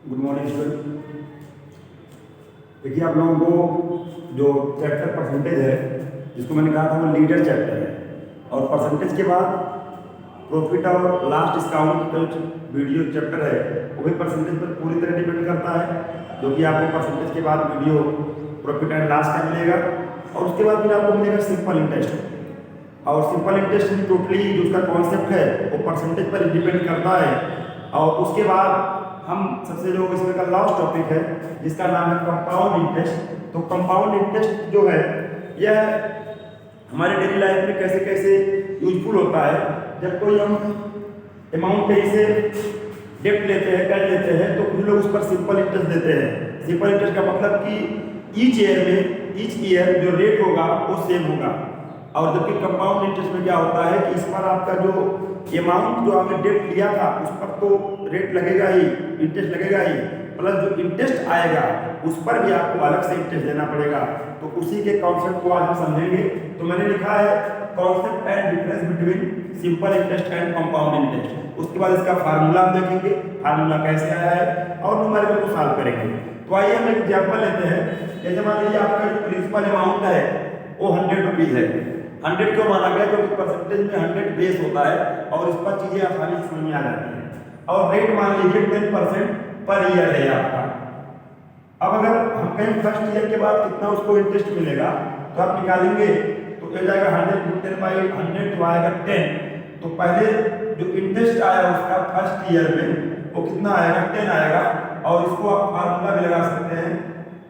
Good morning student. देखिए आप लोगों को जो चैप्टर परसेंटेज है जिसको मैंने कहा था वो लीडर चैप्टर है, और परसेंटेज के बाद प्रॉफिट और लास्ट डिस्काउंट का जो वीडियो चैप्टर है वो भी परसेंटेज पर पूरी तरह डिपेंड करता है, जो कि आपको परसेंटेज के बाद वीडियो प्रॉफिट एंड लास्ट का मिलेगा। और उसके बाद फिर आपको मिलेगा सिंपल इंटरेस्ट, और सिंपल इंटरेस्ट में टोटली जो उसका कॉन्सेप्ट है वो परसेंटेज पर डिपेंड करता है। और उसके बाद हम सबसे जो इसमें का लास्ट टॉपिक है जिसका नाम है कंपाउंड इंटरेस्ट। तो कंपाउंड इंटरेस्ट जो है यह हमारे डेली लाइफ में कैसे कैसे यूजफुल होता है। जब कोई हम अमाउंट कहीं से डेप्ट लेते हैं, कर लेते हैं, तो कुछ लोग उस पर सिंपल इंटरेस्ट देते हैं। सिंपल इंटरेस्ट का मतलब कि ईच ईयर जो रेट होगा वो सेम होगा। और जबकि कंपाउंड इंटरेस्ट में क्या होता है कि इस पर आपका जो अमाउंट जो आपने डेट लिया था उस पर तो रेट लगेगा ही, इंटरेस्ट लगेगा ही, प्लस जो इंटरेस्ट आएगा उस पर भी आपको अलग से इंटरेस्ट देना पड़ेगा। तो उसी के कॉन्सेप्ट को आज हम समझेंगे। तो मैंने लिखा है concept and difference between simple interest and compound interest. उसके बाद इसका फार्मूला हम देखेंगे, फार्मूला कैसे आया है, और न्यूमेरिकल को सॉल्व करेंगे। तो आइए हम एक एग्जाम्पल लेते हैं। जैसे मान लीजिए आपका जो प्रिंसिपल अमाउंट है वो 100 रुपीज़ है। 100 क्यों माना गया? क्योंकि परसेंटेज में 100 बेस होता है और इस पर चीज़ें आसानी से समझ में आ जाती हैं। और रेट मान लीजिए 10% पर ईयर है आपका। अब अगर हम कहें फर्स्ट ईयर के बाद कितना उसको इंटरेस्ट मिलेगा तो आप निकालेंगे तो ये जाएगा 100 तो आएगा 10। तो पहले जो इंटरेस्ट आया उसका फर्स्ट ईयर में वो कितना आएगा? 10 आएगा। और इसको आप फार्मूला भी लगा सकते हैं,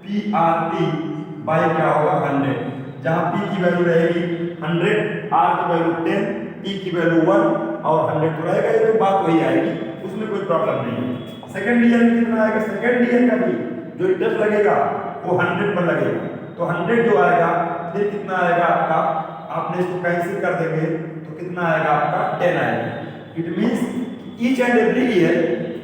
PRT बाय क्या होगा? 100, जहाँ P की वैल्यू रहेगी 100, R की वैल्यू 10, T की वैल्यू 1 और 100 तो रहेगा। ये तो बात वही आएगी, उसमें कोई प्रॉब्लम नहीं है। सेकंड ईयर में कितना आएगा? सेकंड ईयर का भी जो इंटरेस्ट लगेगा वो 100 पर लगेगा। तो 100 जो आएगा फिर कितना आएगा आपका? आपने इसको कैंसिल कर देंगे तो कितना आएगा आपका? 10 आएगा। It means each and every year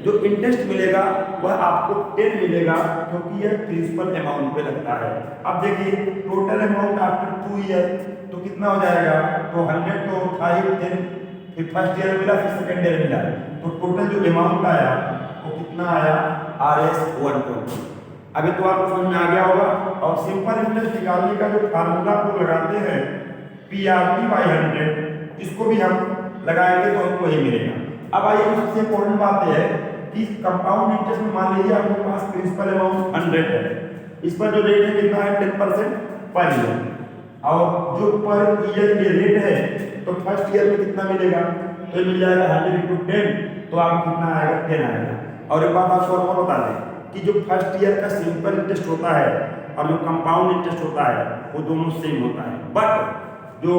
जो इंटरेस्ट मिलेगा वह आपको 10 मिलेगा, क्योंकि यह प्रिंसिपल अमाउंट पे लगता है। अब देखिए टोटल अमाउंट आफ्टर 2 ईयर तो कितना हो जाएगा? तो 100 तो था ही 10, फिर फर्स्ट ईयर मिला, फिर सेकेंड ईयर मिला, तो टोटल जो अमाउंट आया वो कितना आया? RS 120। अभी तो आपको समझ में आ गया होगा। और सिंपल इंटरेस्ट निकालने का जो फार्मूला आप लोग लगाते हैं PRT बाई 100, इसको भी हम लगाएंगे तो हमको वही मिलेगा। अब आइए सबसे इम्पोर्टेंट बात यह है कि कंपाउंड इंटरेस्ट में मान लीजिए आपके पास प्रिंसिपल अमाउंट 100 है, इस पर जो रेट है कितना है? 10% पर ईयर। और जो पर ईयर के रेट है तो फर्स्ट ईयर में कितना मिलेगा? तो ये मिल जाएगा 100 × 10, तो आपको कितना आएगा? 10 आएगा। और एक बात आपको और बता दें कि जो फर्स्ट ईयर का सिंपल इंटरेस्ट होता है और जो कंपाउंड इंटरेस्ट होता है वो दोनों सेम होता है। बट जो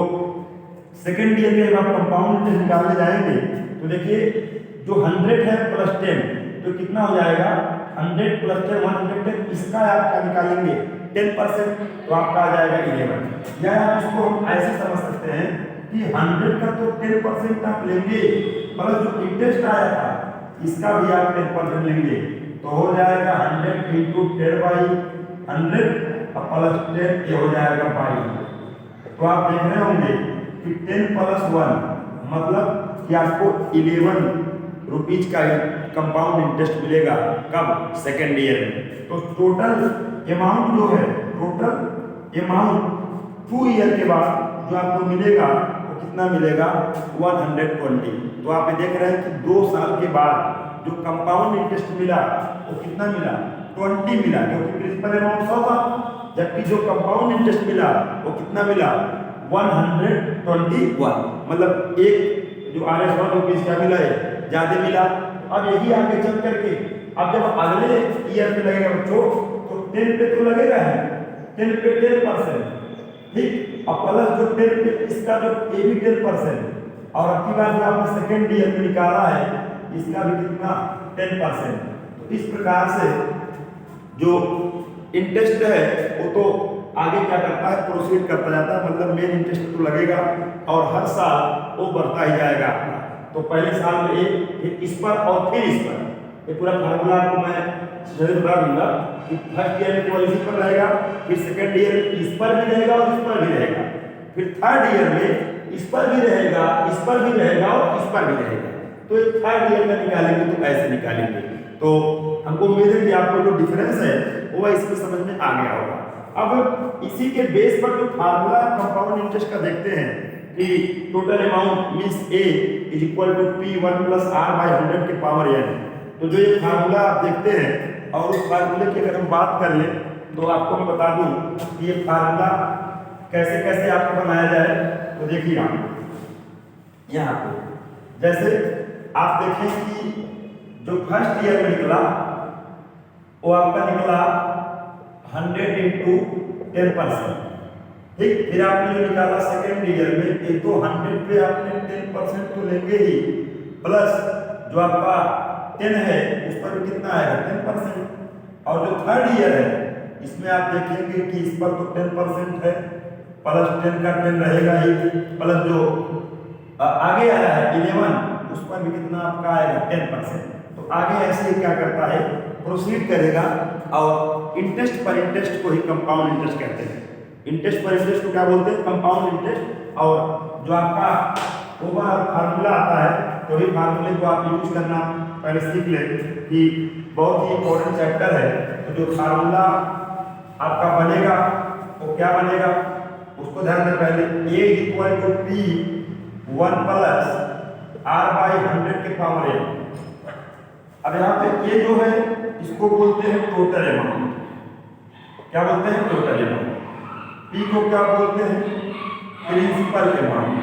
सेकेंड ईयर में आप कंपाउंड इंटरेस्ट निकालने जाएंगे तो देखिए जो 100 है प्लस 10 तो कितना हो जाएगा? 100 प्लस 10 110, इसका आपका निकालेंगे 10% तो आपका आ जाएगा 11। या आप इसको हम ऐसे समझ सकते हैं कि 100 का तो 10% आप लेंगे, प्लस जो इंटरेस्ट आया था इसका भी आप 10% लेंगे, तो हो जाएगा 100 × 10/100 और प्लस 10 ये हो जाएगा 22। तो आप देख रहे होंगे कि 10 + 1 मतलब कि आपको 11 रुपीज का कंपाउंड इंटरेस्ट मिलेगा। कब? सेकेंड ईयर में। तो टोटल अमाउंट जो है, टोटल अमाउंट 2 ईयर के बाद जो आपको मिलेगा वो कितना मिलेगा? 120। तो आप ये देख रहे हैं कि 2 साल के बाद जो कंपाउंड इंटरेस्ट मिला वो कितना मिला? 20 मिला, क्योंकि प्रिंसिपल अमाउंट 100 था, जबकि जो कंपाउंड इंटरेस्ट मिला वो कितना मिला? 121। मतलब एक जो RS 1 रुपीज क्या मिला है? ज्यादा मिला। अब यही आगे चल करके अब जब अगले ईयर में लगेगा बच्चों तो 10 पे तो लगेगा है, 10 पे 10%, ठीक। और प्लस जो 10 पे इसका जो ये भी 10%, और अब की बार जो आपने सेकेंड ईयर में निकाला है इसका भी कितना? 10%। तो इस प्रकार से जो इंटरेस्ट है वो तो आगे क्या करता है? प्रोसीड करता जाता है, मतलब मेन इंटरेस्ट तो लगेगा और हर साल वो बढ़ता ही जाएगा आपका। तो पहले साल में एक, फिर इस पर और फिर इस पर, ये पूरा फार्मूला आपको मैं जरूर बता दूंगा कि फर्स्ट ईयर में केवल इसी पर रहेगा, फिर सेकेंड ईयर में इस पर भी रहेगा और इस पर भी रहेगा, फिर थर्ड ईयर में इस पर भी रहेगा, इस पर भी रहेगा और इस पर भी रहेगा। तो थर्ड ईयर में निकालेंगे तो ऐसे निकालेंगे। तो हमको उम्मीद है कि आपको जो डिफरेंस है वो इसमें समझ में आ गया होगा। अब इसी के बेस पर जो फार्मूला कंपाउंड इंटरेस्ट का देखते हैं कि total amount means A is equal to P1 plus R by 100 के पावर n। तो जो ये फार्मूला आप देखते हैं और उस फार्मूले की अगर हम बात कर लें तो आपको मैं बता दूं कि ये फार्मूला कैसे कैसे आपको बनाया जाए। तो देखिए आप यहाँ पे जैसे आप देखें कि जो फर्स्ट ईयर में निकला वो आपका निकला 100 इंटू 10%, ठीक। फिर आपने जो निकाला सेकेंड ईयर में एक तो 100 पे आपने 10% तो लेंगे ही, प्लस जो आपका 10 है उस पर भी कितना आएगा 10%। और जो थर्ड ईयर है इसमें आप देखेंगे कि इस पर तो 10% है, प्लस 10 का 10 रहेगा ही, प्लस जो आगे आया है 11 उस पर भी कितना आपका आएगा 10%। तो आगे ऐसे ही क्या करता है प्रोसीड करेगा और इंटरेस्ट पर इंटरेस्ट को ही कंपाउंड इंटरेस्ट कहते हैं। इंटरेस्ट पर इंटरेस्ट को क्या बोलते हैं कंपाउंड इंटरेस्ट। और जो आपका ओवरऑल फार्मूला आता है तो ये फार्मूले को आप यूज करना पहले सीख लें कि बहुत ही इंपॉर्टेंट चैप्टर है। तो जो फार्मूला आपका बनेगा वो क्या बनेगा उसको ध्यान दें पहले। A equal to P1 plus R by 100 के पावर n। अब यहाँ पे A जो है इसको बोलते हैं टोटल अमाउंट, क्या बोलते हैं टोटल अमाउंट। P को क्या बोलते हैं प्रिंसिपल अमाउंट,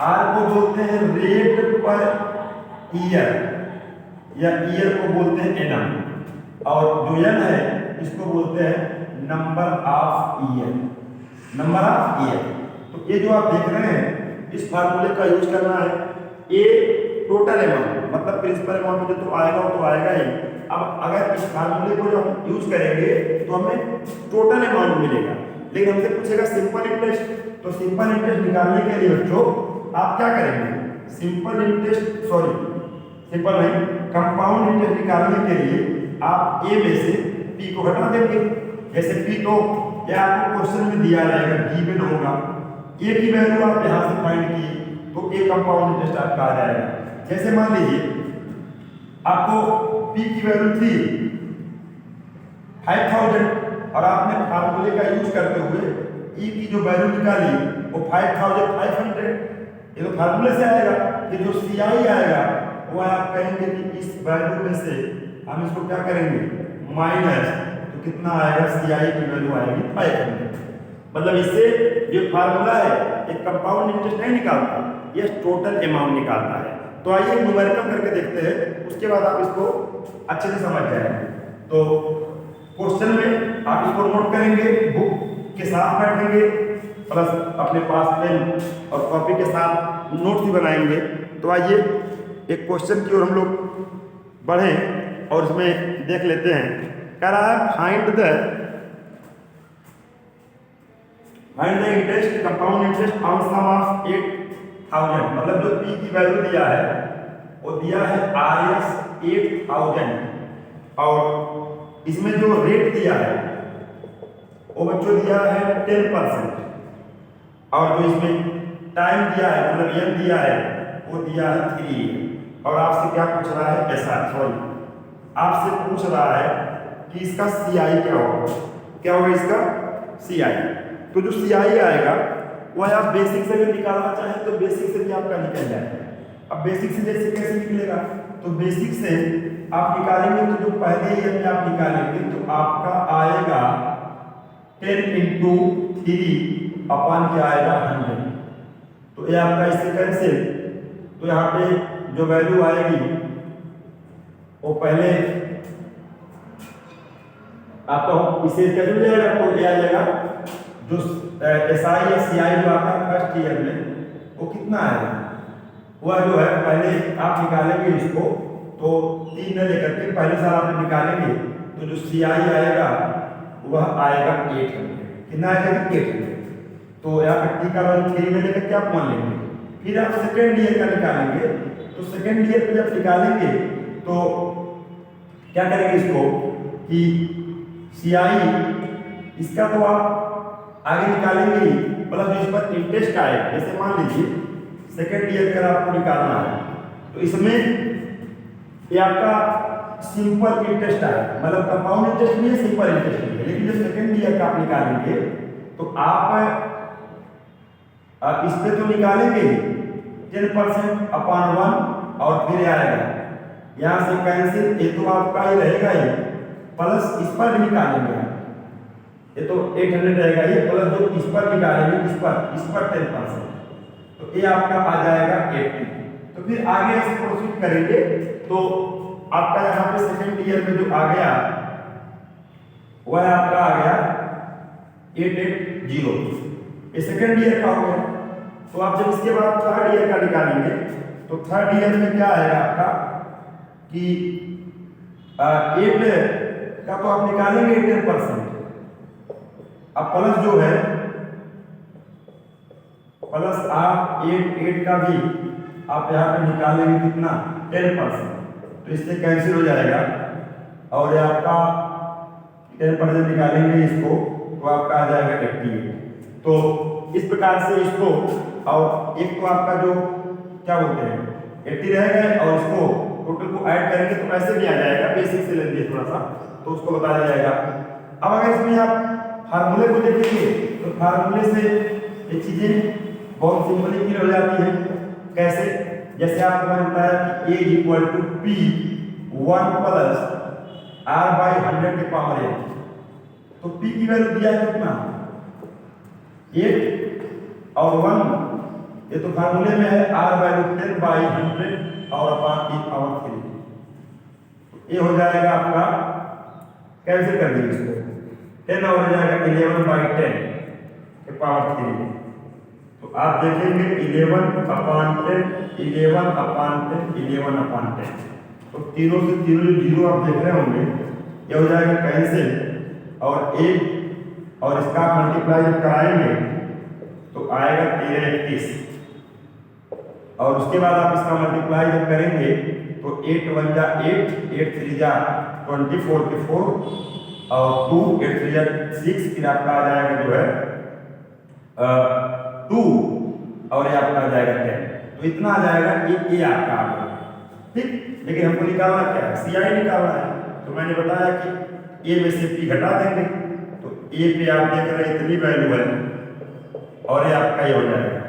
R को बोलते हैं रेट पर ईयर या ईयर को बोलते हैं एनम, और जो n है इसको बोलते हैं number of year, number of year. तो ये जो आप देख रहे हैं इस फार्मूले का यूज करना है। A टोटल अमाउंट मतलब प्रिंसिपल अमाउंट में जो तो आएगा वो तो आएगा ही। अब अगर इस फार्मूले को जो हम यूज करेंगे तो हमें टोटल अमाउंट मिलेगा, लेकिन हमसे पूछेगा सिंपल इंटरेस्ट। तो सिंपल इंटरेस्ट निकालने के लिए बच्चों आप क्या करेंगे, सिंपल इंटरेस्ट सॉरी सिंपल नहीं कंपाउंड इंटरेस्ट निकालने के लिए आप A में से P को घटा देंगे। जैसे P तो यह आपको क्वेश्चन में दिया रहेगा गिवन होगा, A की वैल्यू आप यहाँ से फाइंड किए तो A कंपाउंड इंटरेस्ट आपका आ जाएगा। जैसे मान लीजिए आपको P की वैल्यू थी 5000 और आपने फार्मूले का यूज करते हुए E की जो वैल्यू निकाली वो 5500, ये तो फार्मूले से आएगा। कि जो CI आएगा वो आप कहेंगे कि इस वैल्यू में से हम इसको क्या करेंगे माइनस, तो कितना आएगा CI की वैल्यू आएगी 500। मतलब इससे जो फार्मूला है एक कंपाउंड इंटरेस्ट नहीं निकालता, ये टोटल अमाउंट निकालता है। तो आइए न्यूमेरिकल करके देखते हैं, उसके बाद आप इसको अच्छे से समझ जाएंगे। तो क्वेश्चन में आप इसको नोट करेंगे, बुक के साथ बैठेंगे, प्लस अपने पास पेन और कॉपी के साथ नोट भी बनाएंगे। तो आइए एक क्वेश्चन की ओर हम लोग बढ़ें और इसमें देख लेते हैं। कह रहा है find the interest compound interest on sum of 8000। मतलब जो P की वैल्यू दिया है वो दिया है RS 8000 और इसमें जो रेट दिया है वो बच्चों दिया है 10% और जो इसमें टाइम दिया है मतलब n दिया है वो दिया है 3। और आपसे क्या पूछ रहा है ऐसा सॉरी आपसे पूछ रहा है कि इसका CI क्या होगा, क्या होगा इसका CI। तो जो CI आएगा वह आप बेसिक से भी निकालना चाहें तो बेसिक से भी आपका निकल जाएगा। अब बेसिक से जैसे कैसे निकलेगा, तो बेसिक से आप निकालेंगे तो जो पहले ईयर में आप निकालेंगे तो आपका आएगा 10 इंटू 3 अपॉन क्या आएगा 100। तो ये आपका इससे कैंसिल, तो यहाँ पे जो वैल्यू आएगी वो पहले आपका इसे कैसे हो जाएगा, तो ये आ जाएगा जो SI या CI जो आता है फर्स्ट ईयर में वो कितना आएगा, वह जो है पहले आप निकालेंगे इसको तो 3 न लेकर के पहले साल आप निकालेंगे तो जो CI आएगा वह आएगा 800। कितना आएगा 800। तो यहाँ पे T का वैल्यू 3 में लेकर के आप 1 लेंगे। फिर आप सेकेंड ईयर का निकालेंगे तो सेकेंड ईयर पे जब निकालेंगे तो क्या करेंगे इसको कि CI इसका तो आप आगे निकालेंगे ही, प्लस जो इस पर इंटरेस्ट आएगा। जैसे मान लीजिए सेकेंड ईयर का आपको निकालना है तो इसमें ये आपका सिंपल इंटरेस्ट आया, मतलब कंपाउंड इंटरेस्ट भी है, सिंपल इंटरेस्ट भी है। लेकिन जब सेकेंड ईयर का आप निकालेंगे तो आप इस पे तो निकालेंगे 10% अपॉन 1 और फिर आएगा यहाँ से कैंसिल, ये तो आपका ही रहेगा ही, प्लस इस पर भी निकालेंगे, ये तो 800 रहेगा ये, प्लस जो इस पर निकालेंगे इस पर 10%, तो ये आपका आ जाएगा 80। तो फिर आगे इसे प्रोसीड करेंगे तो आपका यहाँ पे सेकेंड ईयर में जो आ गया वह आपका आ गया 880, ये सेकेंड ईयर का हो गया। तो आप जब इसके बाद थर्ड ईयर का निकालेंगे तो थर्ड ईयर में क्या आएगा आपका कि 8 का तो आप निकालेंगे 10%, अब प्लस जो है प्लस आप 8 का भी आप यहाँ पे निकालेंगे कितना 10%, तो इससे कैंसिल हो जाएगा और ये आपका 10% निकालेंगे इसको तो आपका आ जाएगा 88। तो इस प्रकार से इसको, और एक तो आपका जो क्या बोलते हैं 80 रहेगा और इसको टोटल को ऐड करेंगे तो ऐसे भी आ जाएगा, बेसिक से लेंगे थोड़ा सा तो उसको बता दिया जाएगा। अब अगर इसमें आप फार्मूले को देखेंगे तो फार्मूले से ये चीजें बहुत सिंपली क्लियर हो जाती है। कैसे, जैसे आपको मैंने बताया कि A equal to P 1 plus R/100 के पावर 8, तो P की वैल्यू दिया है कितना 8 और 1, ये तो फार्मूले में है R/10/100 और अपॉन E पावर 3, ये हो जाएगा आपका, कैसे कर देंगे इसको 10 और हो जाएगा 11/10 के पावर 3। तो आप देखेंगे 11/10 11/10 11/10, तो तीनों से तीनों जो जीरो आप देख रहे होंगे ये हो जाएगा कैंसिल, और 1 और इसका मल्टीप्लाई जब कराएंगे तो आएगा 1331, और उसके बाद आप इसका मल्टीप्लाई जब करेंगे तो 8 1 जा 8 8 3 जा 24 के 4 और 2 8 3 जा 6, फिर आपका आ जाएगा जो है 2 और ये आपका आ जाएगा 10, तो इतना आ जाएगा, ये आपका आ गया। ठीक, लेकिन हमको निकालना क्या है, CI निकालना है। तो मैंने बताया कि A में से P घटा देंगे, तो A पे आप देख रहे हैं इतनी वैल्यू है और ये आपका ये हो जाएगा,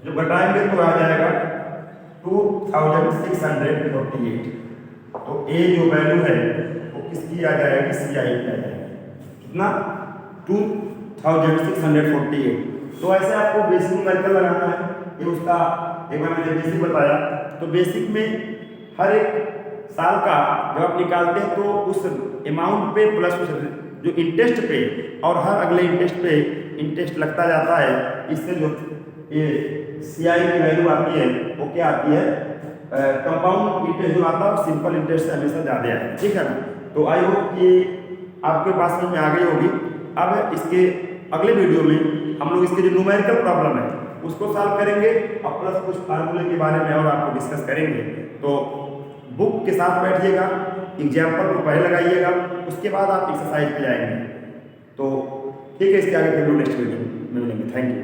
जो घटाएंगे तो आ जाएगा 2648। तो A जो वैल्यू है वो किसकी आ जाएगी, CI की आ जाएगी, कितना 2648। तो ऐसे आपको बेसिक न्यूमेरिकल लगाना है, ये उसका एक बार मैंने बेसिक बताया। तो बेसिक में हर एक साल का जब आप निकालते हैं तो उस अमाउंट पे प्लस उस जो इंटरेस्ट पे और हर अगले इंटरेस्ट पे इंटरेस्ट लगता जाता है, इससे जो ये CI की वैल्यू आती है वो क्या आती है, कंपाउंड इंटरेस्ट जो आता है सिंपल इंटरेस्ट से हमेशा ज़्यादा है। ठीक है ना, तो आई होप कि आपके पास में आ गई होगी। अब इसके अगले वीडियो में हम लोग इसके जो न्यूमेरिकल प्रॉब्लम है उसको सॉल्व करेंगे और प्लस कुछ फार्मूले के बारे में और आपको डिस्कस करेंगे। तो बुक के साथ बैठिएगा, एग्जाम्पल को पहले लगाइएगा, उसके बाद आप एक्सरसाइज पे जाएंगे। तो ठीक है, इसके आगे फिर नेक्स्ट वीडियो में मिलेंगे। Thank you.